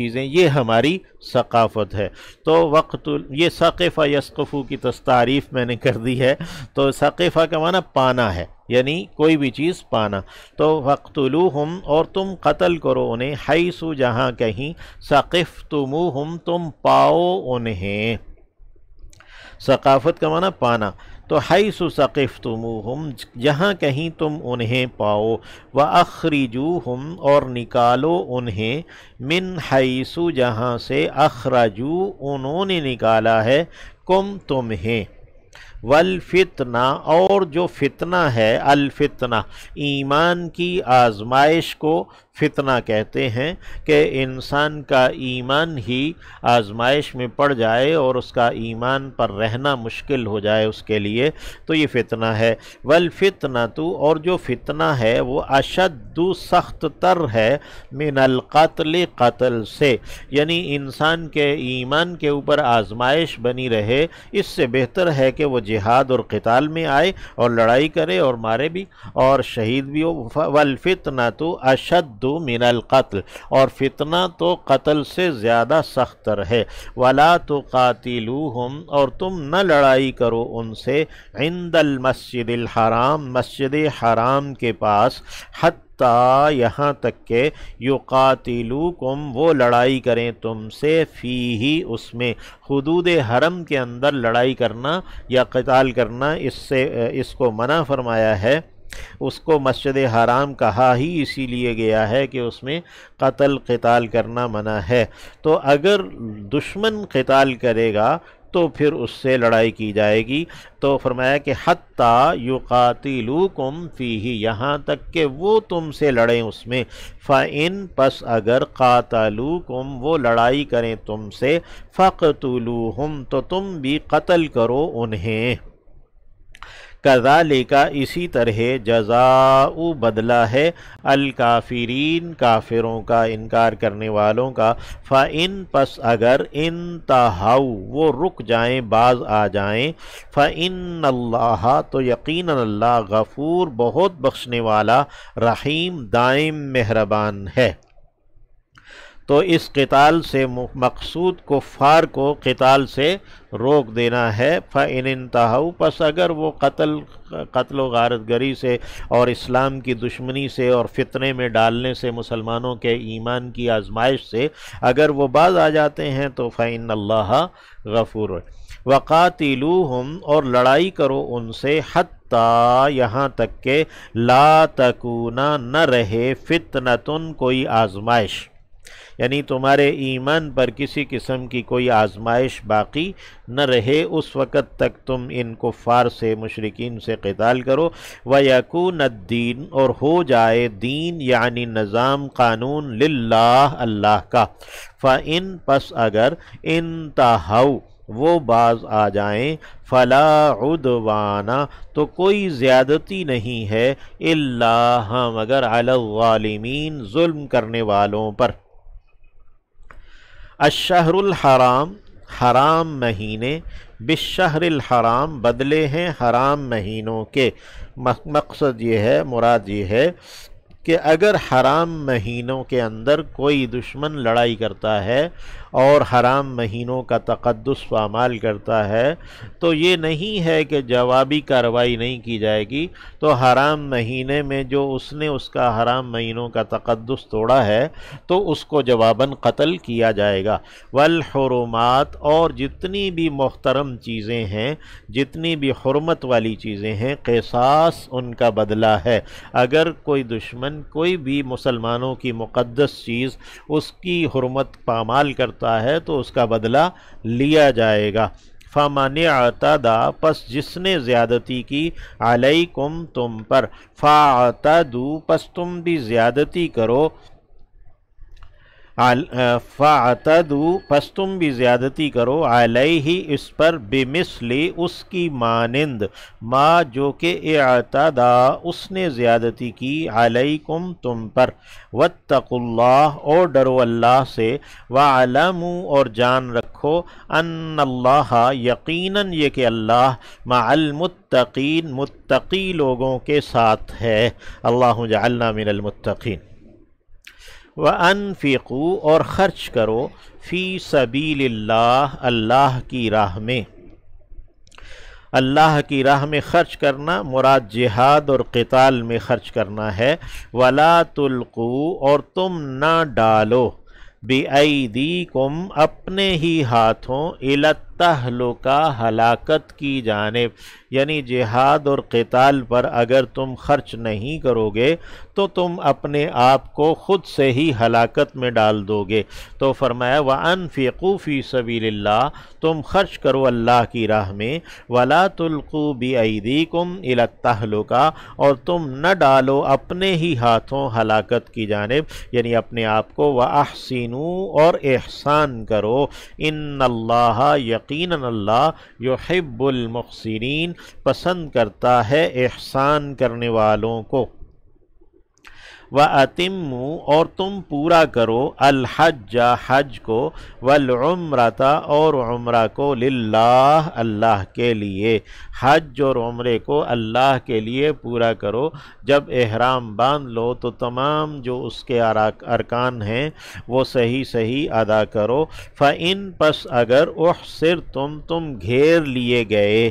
چیزیں، یہ ہماری ثقافت ہے۔ تو وقت یہ ثقفہ یثقفو کی تعریف میں نے کر دی ہے، تو ثقفہ کا معنی پانا ہے، یعنی کوئی بھی چیز پانا۔ تو وقتلوہم، اور تم قتل کرو انہیں، حیث جہاں کہیں، ثقفتموہم تم پاؤ انہیں۔ ثقافت کا معنی پانا، تو حیث ثقفتموہم جہاں کہیں تم انہیں پاؤ، وَأَخْرِجُوهُمْ اور نکالو انہیں، من حیث جہاں سے، اخرجو انہوں نے نکالا ہے، کم تمہیں، والفتنہ اور جو فتنہ ہے، الفتنہ ایمان کی آزمائش کو فتنہ کہتے ہیں، کہ انسان کا ایمان ہی آزمائش میں پڑ جائے اور اس کا ایمان پر رہنا مشکل ہو جائے اس کے لیے، تو یہ فتنہ ہے۔ والفتنۃ اور جو فتنہ ہے وہ اشد سخت تر ہے، من القتل قتل سے، یعنی انسان کے ایمان کے اوپر آزمائش بنی رہے، اس سے بہتر ہے کہ وہ جہاد اور قتال میں آئے اور لڑائی کرے اور مارے بھی اور شہید بھی ہو۔ والفتنۃ اشد من القتل، اور فتنہ تو قتل سے زیادہ سخت تر ہے۔ ولا تقاتلوہم اور تم نہ لڑائی کرو ان سے، عند المسجد الحرام مسجد حرام کے پاس، حتی یہاں تک کہ یقاتلوکم وہ لڑائی کریں تم سے، فیہ اس میں، حدود حرم کے اندر لڑائی کرنا یا قتال کرنا اس کو منع فرمایا ہے۔ اس کو مسجد حرام کہا ہی اسی لیے گیا ہے کہ اس میں قتل قتال کرنا منع ہے۔ تو اگر دشمن قتال کرے گا تو پھر اس سے لڑائی کی جائے گی، تو فرمایا کہ حتی یقاتلوکم فیہ یہاں تک کہ وہ تم سے لڑیں اس میں، فَإِن پس اگر قاتلوکم وہ لڑائی کریں تم سے، فَقْتُلُوهُمْ تو تم بھی قتل کرو انہیں۔ کذالک اسی طرح، جزاء بدلہ ہے، الکافرین کافروں کا، انکار کرنے والوں کا، فَإِن پس اگر انتہوا وہ رک جائیں، باز آ جائیں، فَإِنَّ اللَّهَ تو یقیناً اللہ، غفور بہت بخشنے والا، رحیم دائم مہربان ہے۔ تو اس قتال سے مقصود کفار کو قتال سے روک دینا ہے۔ فَإِنِ انتہوا پس اگر وہ قتل و غارت گری سے اور اسلام کی دشمنی سے اور فتنے میں ڈالنے سے، مسلمانوں کے ایمان کی آزمائش سے اگر وہ باز آ جاتے ہیں تو فَإِنَّ اللَّهَ غفور۔ وَقَاتِلُوهُمْ اور لڑائی کرو ان سے، حتیٰ یہاں تک کہ لا تکونا نہ رہے، فتنۃ کوئی آزمائش، یعنی تمہارے ایمان پر کسی قسم کی کوئی آزمائش باقی نہ رہے، اس وقت تک تم ان کفار سے، مشرکین سے قتال کرو۔ وَيَكُونَ الدِّينُ اور ہو جائے دین یعنی نظام قانون، للہ اللہ کا۔ فَإِن پس اگر انتہوا وہ باز آ جائیں، فَلَا عُدْوَانَ تو کوئی زیادتی نہیں ہے، الا ہاں مگر علی الظالمین ظلم کرنے والوں پر۔ الشہر الحرام حرام مہینے، بالشہر الحرام بدلے ہیں حرام مہینوں کے۔ مقصد یہ ہے، مراد یہ ہے کہ اگر حرام مہینوں کے اندر کوئی دشمن لڑائی کرتا ہے اور حرام مہینوں کا تقدس پامال کرتا ہے تو یہ نہیں ہے کہ جوابی کارروائی نہیں کی جائے گی، تو حرام مہینے میں جو اس نے اس کا حرام مہینوں کا تقدس توڑا ہے تو اس کو جواباً قتل کیا جائے گا۔ والحرمات اور جتنی بھی محترم چیزیں ہیں، جتنی بھی حرمت والی چیزیں ہیں، قصاص ان کا بدلہ ہے۔ اگر کوئی دشمن کوئی بھی مسلمانوں کی مقدس چیز، اس کی حرمت پامال کرتا ہے تو اس کا بدلہ لیا جائے گا۔ فَمَنِ اعْتَدَىٰ پس جس نے زیادتی کی، عَلَيْكُمْ تم پر، فَاعْتَدُوا پس تم بھی زیادتی کرو، فَاعْتَدُوا پس تم بھی زیادتی کرو، عَلَيْهِ اس پر، بِمِثْلِ اس کی مانند، ما جو کہ اعتدیٰ اس نے زیادتی کی، عَلَيْكُمْ تم پر۔ وَاتَّقُوا اللَّهَ اور ڈرو اللہ سے، وَاعْلَمُوا اور جان رکھو، أَنَّ اللَّهَ یقیناً یہ کہ اللہ، مع المتقین متقی لوگوں کے ساتھ ہے۔ اللہم جعلنا من المتقین۔ وَأَنفِقُوا اور خرچ کرو فی سبیل اللہ اللہ کی راہ میں۔ اللہ کی راہ میں خرچ کرنا مراد جہاد اور قتال میں خرچ کرنا ہے۔ وَلَا تُلْقُوا اور تم نہ ڈالو بِأَيْدِيكُمْ اپنے ہی ہاتھوں إِلَى التَّهْلُكَةِ ہلاکت کی جانب، یعنی جہاد اور قتال پر اگر تم خرچ نہیں کرو گے تو تم اپنے آپ کو خود سے ہی ہلاکت میں ڈال دو گے۔ تو فرمایا وَأَنفِقُوا فِي سَبِيلِ اللَّهِ تم خرچ کرو اللہ کی راہ میں، وَلَا تُلْقُوا بِأَيْدِيكُمْ إِلَى التَّهْلُكَةِ اور تم نہ ڈالو اپنے ہی ہاتھوں ہلاکت کی جانب، یعنی اپنے آپ کو، وَأَحْسِنُوا اور احسان کرو، إِنَّ اللَّهَ یقیناً اللہ يُحِبُّ الْمُحْسِنِينَ پسند کرتا ہے احسان کرنے والوں کو۔ وَأَتِمُّوا اور تم پورا کرو الحج حج کو، والعمرۃ اور عمرہ کو، للہ اللہ کے لیے، حج اور عمرے کو اللہ کے لیے پورا کرو۔ جب احرام باندھ لو تو تمام جو اس کے ارکان ہیں وہ صحیح ادا کرو۔ فَإِن پس اگر احصرتم تم گھیر لیے گئے،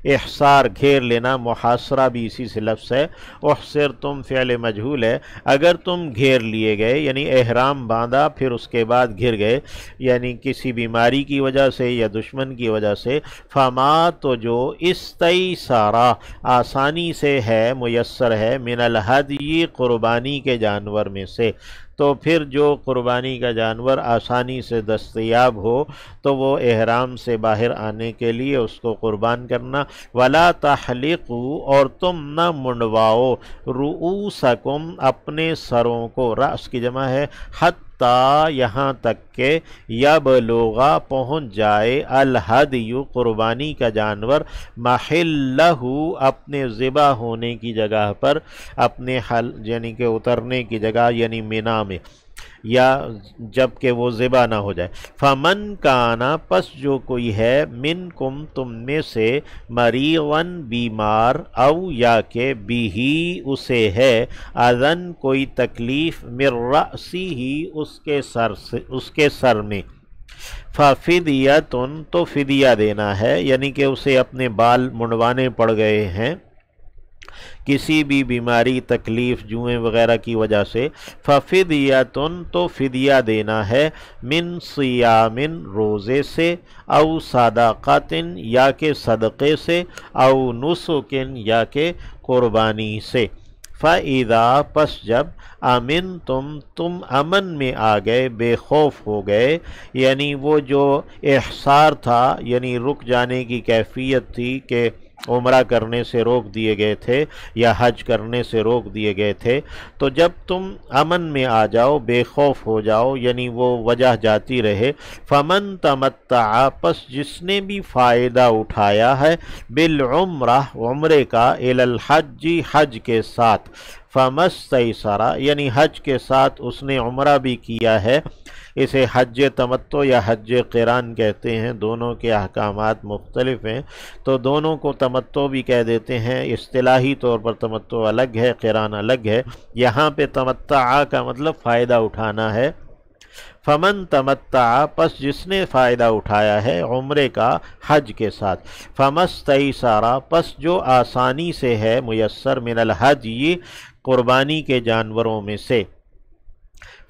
احصار گھیر لینا، محاصرہ بھی اسی سے لفظ ہے، احصرتم فعل مجہول ہے، اگر تم گھیر لیے گئے یعنی احرام باندھا پھر اس کے بعد گھر گئے، یعنی کسی بیماری کی وجہ سے یا دشمن کی وجہ سے، فما تو جو استیسارا آسانی سے ہے، میسر ہے، من الہدی قربانی کے جانور میں سے، تو پھر جو قربانی کا جانور آسانی سے دستیاب ہو تو وہ احرام سے باہر آنے کے لیے اس کو قربان کرنا۔ وَلَا تَحْلِقُوا اور تم نہ منڈواؤ رؤوسکم اپنے سروں کو، رأس کی جمع ہے، حتی یہاں تک کہ یبلغ پہنچ جائے الہدی قربانی کا جانور محلہ اپنے ذبح ہونے کی جگہ پر، اپنے حل یعنی کہ اترنے کی جگہ یعنی مینا میں، یا جب کہ وہ ذبح نہ ہو جائے۔ فمن کانا پس جو کوئی ہے، منکم تم میں سے، مریضاً بیمار، او یا کہ بھی اسے ہے، اذن کوئی تکلیف، من رأسہ اس کے سر میں، ففدیۃ تو فدیہ دینا ہے، یعنی کہ اسے اپنے بال منڈوانے پڑ گئے ہیں کسی بھی بیماری، تکلیف، جوئیں وغیرہ کی وجہ سے، ففدیۃ تو فدیہ دینا ہے، من صیام روزے سے، او صدقۃ یا کہ صدقے سے، او نسک یا کہ قربانی سے۔ فَإِذَا پس جب تم امن میں آ گئے، بے خوف ہو گئے، یعنی وہ جو احصار تھا، یعنی رک جانے کی کیفیت تھی کہ عمرہ کرنے سے روک دیے گئے تھے یا حج کرنے سے روک دیے گئے تھے، تو جب تم امن میں آ جاؤ، بے خوف ہو جاؤ، یعنی وہ وجہ جاتی رہے، فمن تمتع پس جس نے بھی فائدہ اٹھایا ہے، بالعمرہ عمرے کا، الی الحج حج کے ساتھ، فمستیسر یعنی حج کے ساتھ اس نے عمرہ بھی کیا ہے، اسے حج تمتع یا حج قران کہتے ہیں، دونوں کے احکامات مختلف ہیں، تو دونوں کو تمتع بھی کہہ دیتے ہیں، اصطلاحی طور پر تمتع الگ ہے، قران الگ ہے، یہاں پہ تمتع کا مطلب فائدہ اٹھانا ہے۔ فمن تمتع پس جس نے فائدہ اٹھایا ہے عمرے کا حج کے ساتھ، فمستیسر پس جو آسانی سے ہے میسر، من الہدی قربانی کے جانوروں میں سے،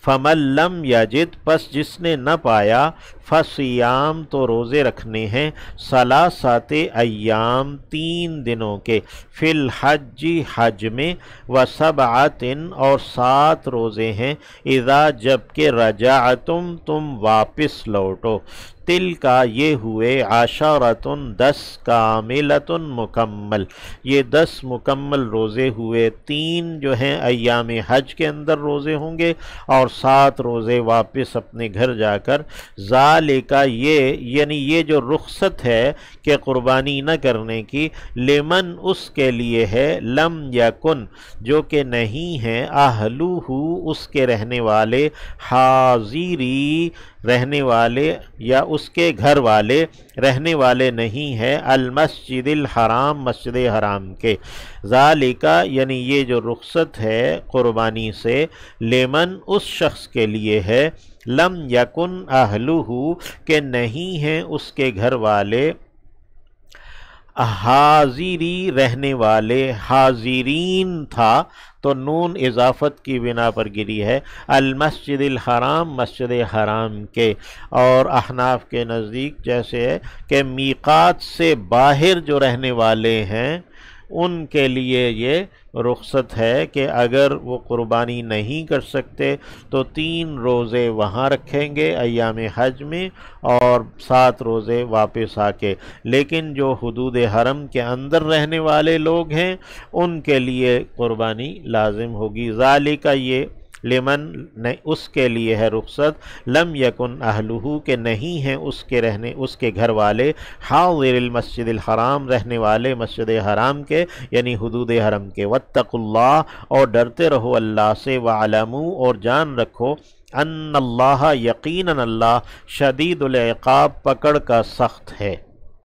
فمن لم یجد پس جس نے نہ پایا، فصیام تو روزے رکھنے ہیں، ثلاثۃ ایام 3 دنوں کے، فی الحج حج میں، وسبعۃ اور 7 روزے ہیں، اذا جب کہ رجعتم تم واپس لوٹو، تل کا یہ ہوئے، عشرۃ 10 کاملۃ مکمل، یہ 10 مکمل روزے ہوئے، 3 جو ہیں ایام حج کے اندر روزے ہوں گے اور 7 روزے واپس اپنے گھر جا کر۔ ذالک یہ یعنی یہ جو رخصت ہے کہ قربانی نہ کرنے کی، لمن اس کے لیے ہے، لم یکن جو کہ نہیں ہیں، اہلہ اس کے رہنے والے، حاضری رہنے والے یا اس کے گھر والے رہنے والے نہیں ہیں المسجد الحرام مسجد حرام کے۔ ذالکا یعنی یہ جو رخصت ہے قربانی سے، لمن اس شخص کے لیے ہے، لم یکن اہلہ کہ نہیں ہیں اس کے گھر والے، حاضری رہنے والے، حاضرین تھا تو نون اضافت کی بنا پر گری ہے، المسجد الحرام مسجد حرام کے۔ اور احناف کے نزدیک جیسے ہے کہ میقات سے باہر جو رہنے والے ہیں ان کے لیے یہ رخصت ہے کہ اگر وہ قربانی نہیں کر سکتے تو 3 روزے وہاں رکھیں گے ایام حج میں اور 7 روزے واپس آ کے۔ لیکن جو حدود حرم کے اندر رہنے والے لوگ ہیں ان کے لیے قربانی لازم ہوگی۔ ذالک یہ لمن اس کے لیے ہے رخصت، لم یکن اہلہ کہ نہیں ہیں اس کے گھر والے، حاضر المسجد الحرام رہنے والے مسجد حرام کے یعنی حدود حرم کے۔ واتقوا اللہ اور ڈرتے رہو اللہ سے، وعلموا اور جان رکھو، ان اللہ یقیناً اللہ شدید العقاب پکڑ کا سخت ہے۔